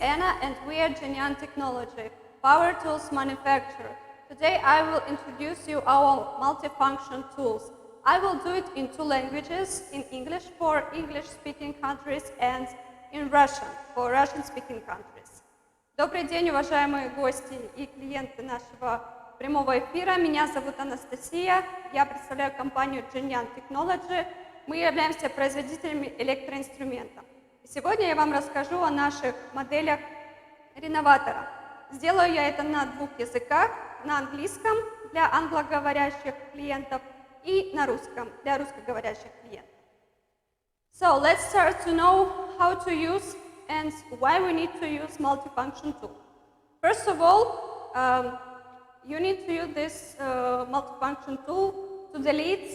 Anna and we are Zhengyang Technology, power tools manufacturer. Today I will introduce you our multifunction tools. I will do it in two languages, in English for English-speaking countries and in Russian for Russian-speaking countries. Добрый день, уважаемые гости и клиенты нашего прямого эфира. Меня зовут Анастасия, я представляю компанию Zhengyang Technology. Мы являемся производителями электроинструментов. Сегодня я вам расскажу о наших моделях реноватора. Сделаю я это на двух языках, на английском для англоговорящих клиентов и на русском для русскоговорящих клиентов. So let's start to know how to use and why we need to use multifunction tool. First of all, you need to use this multifunction tool to delete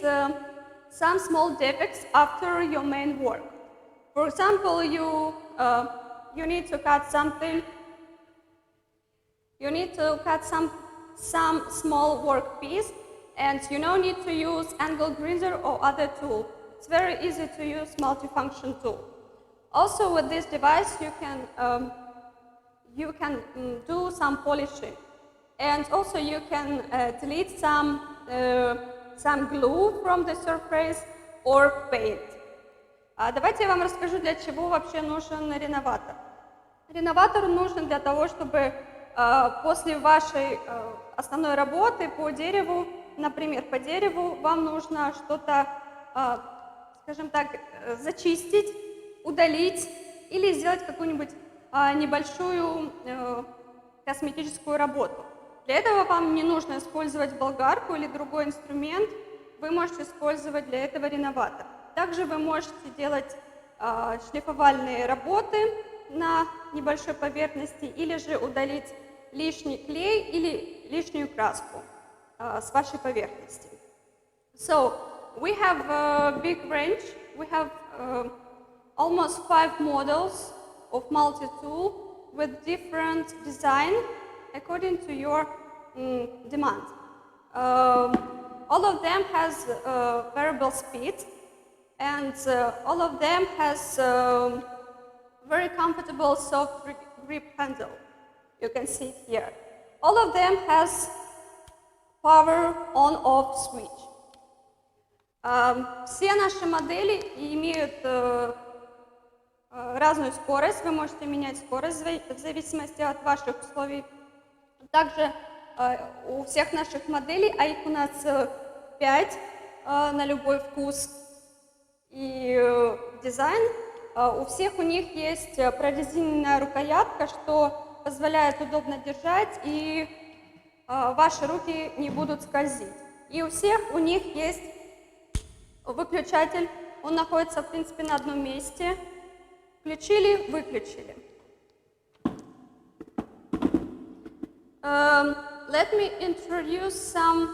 some small defects after your main work. For example, you need to cut something. You need to cut some small work piece, and you don't need to use angle grinder or other tool. It's very easy to use multifunction tool. Also, with this device, you can do some polishing, and also you can delete some glue from the surface or paint. Давайте я вам расскажу, для чего вообще нужен реноватор. Реноватор нужен для того, чтобы после вашей основной работы по дереву, например, по дереву, вам нужно что-то, скажем так, зачистить, удалить или сделать какую-нибудь небольшую косметическую работу. Для этого вам не нужно использовать болгарку или другой инструмент, вы можете использовать для этого реноватор. Также вы можете делать шлифовальные работы на небольшой поверхности или же удалить лишний клей или лишнюю краску с вашей поверхности. So, we have a big range. We have almost 5 models of multi-tool with different design according to your demand. All of them has variable speed, and all of them has very comfortable soft grip handle. You can see it here. All of them has power on-off switch. Все наши модели имеют разную скорость. Вы можете менять скорость в зависимости от ваших условий. Также у всех наших моделей, а их у нас 5 на любой вкус и дизайн, у всех у них есть прорезиненная рукоятка, что позволяет удобно держать и ваши руки не будут скользить. И у всех у них есть выключатель, он находится в принципе на одном месте. Включили, выключили. Let me introduce some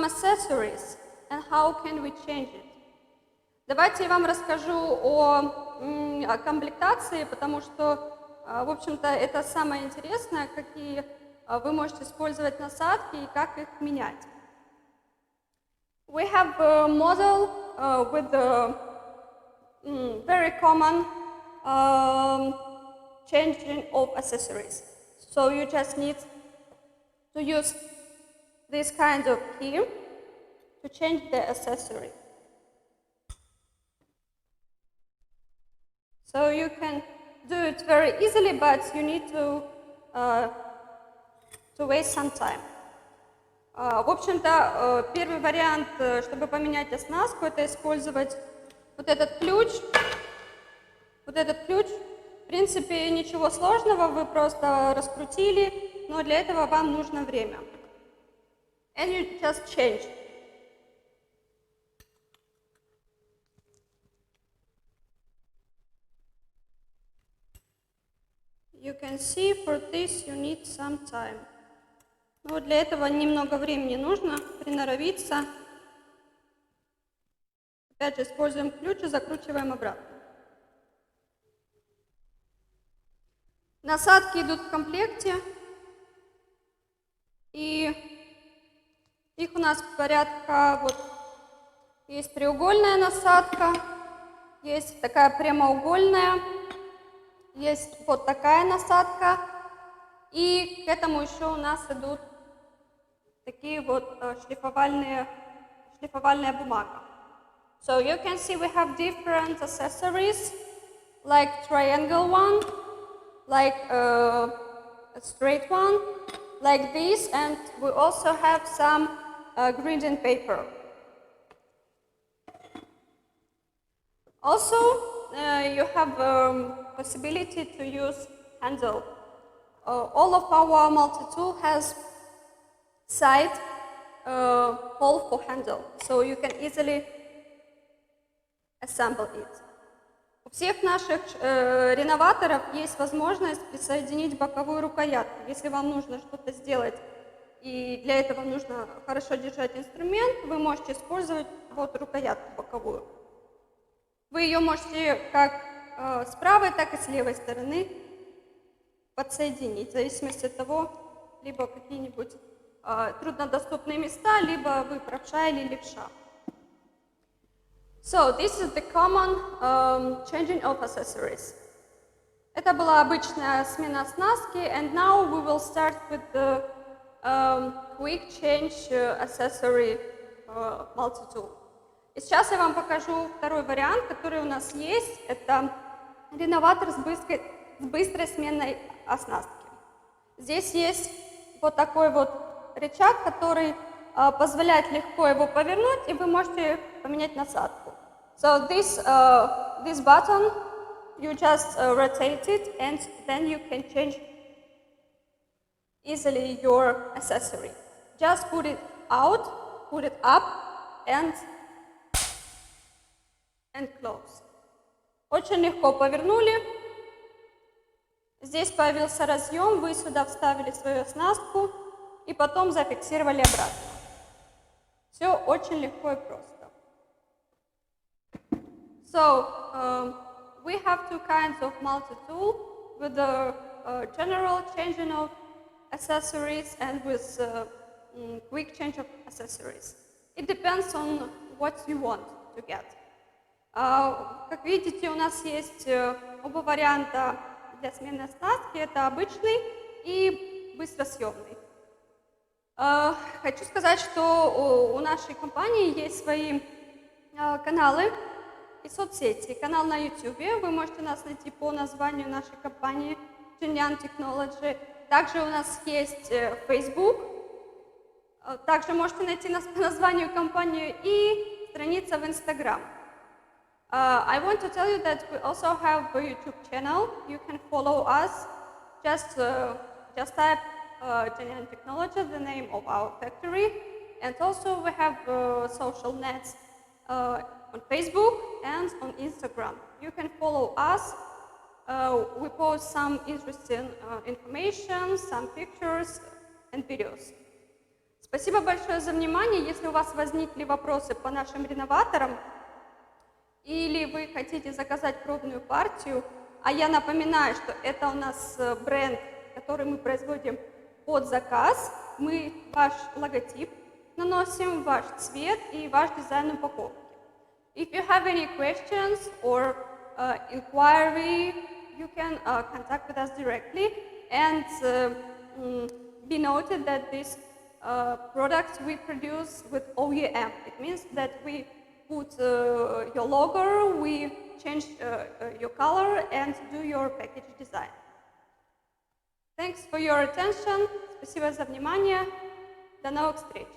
accessories and how can we change it. Давайте я вам расскажу о комплектации, потому что, в общем-то, это самое интересное, какие вы можете использовать насадки и как их менять. We have a model with a very common changing of accessories. So you just need to use this kind of key to change the accessory. So you can do it very easily, but you need to waste some time. В общем-то, первый вариант, чтобы поменять оснастку, это использовать вот этот ключ. Вот этот ключ. В принципе, ничего сложного, вы просто раскрутили, но для этого вам нужно время. And you just change. You can see for this you need some time. Но для этого немного времени нужно приноровиться. Опять же, используем ключ и закручиваем обратно. Насадки идут в комплекте, и их у нас порядка, вот, есть треугольная насадка, есть такая прямоугольная, есть вот такая насадка, и к этому еще у нас идут такие вот шлифовальная бумага. So you can see we have different accessories, like triangle one, like a straight one, like this, and we also have some gradient paper. Also, you have possibility to use handle. All of our multi-tool has side hole for handle, so you can easily assemble it. У всех наших реноваторов есть возможность присоединить боковую рукоятку. Если вам нужно что-то сделать, и для этого нужно хорошо держать инструмент, вы можете использовать вот рукоятку боковую. Вы ее можете как с правой, так и с левой стороны подсоединить, в зависимости от того, либо какие-нибудь труднодоступные места, либо вы правша или левша. So, this is the common changing of accessories. Это была обычная смена оснастки, and now we will start with the quick change accessory multi-tool. И сейчас я вам покажу второй вариант, который у нас есть. Это реноватор с быстрой сменой оснастки. Здесь есть вот такой вот рычаг, который позволяет легко его повернуть, и вы можете поменять насадку. So this button, you just rotate it, and then you can change easily your accessory. Just put it out, put it up, and close. Очень легко повернули. Здесь появился разъем, вы сюда вставили свою оснастку и потом зафиксировали обратно. Все очень легко и просто. So, we have two kinds of multi-tool with the general changing of accessories and with quick change of accessories. It depends on what you want to get. Как видите, у нас есть оба варианта для смены оснастки. Это обычный и быстросъемный. Хочу сказать, что у нашей компании есть свои каналы и соцсети. Канал на YouTube, вы можете нас найти по названию нашей компании Zhengyang Technology. Также у нас есть Facebook. Также можете найти нас по названию компании и страница в Instagram. I want to tell you that we also have a YouTube channel. You can follow us. Just type Zhengyang Technology, the name of our factory. And also we have social nets on Facebook and on Instagram. You can follow us. We post some interesting information, some pictures and videos. Спасибо большое за внимание. Если у вас возникли вопросы по нашим реноваторам, или вы хотите заказать пробную партию, а я напоминаю, что это у нас бренд, который мы производим под заказ, мы ваш логотип наносим, ваш цвет и ваш дизайн упаковки. If you have any questions or inquiry, you can contact with us directly, and be noted that these products we produce with OEM. It means that we put your logo, we change your color and do your package design. Thanks for your attention. Спасибо за внимание. До новых встреч.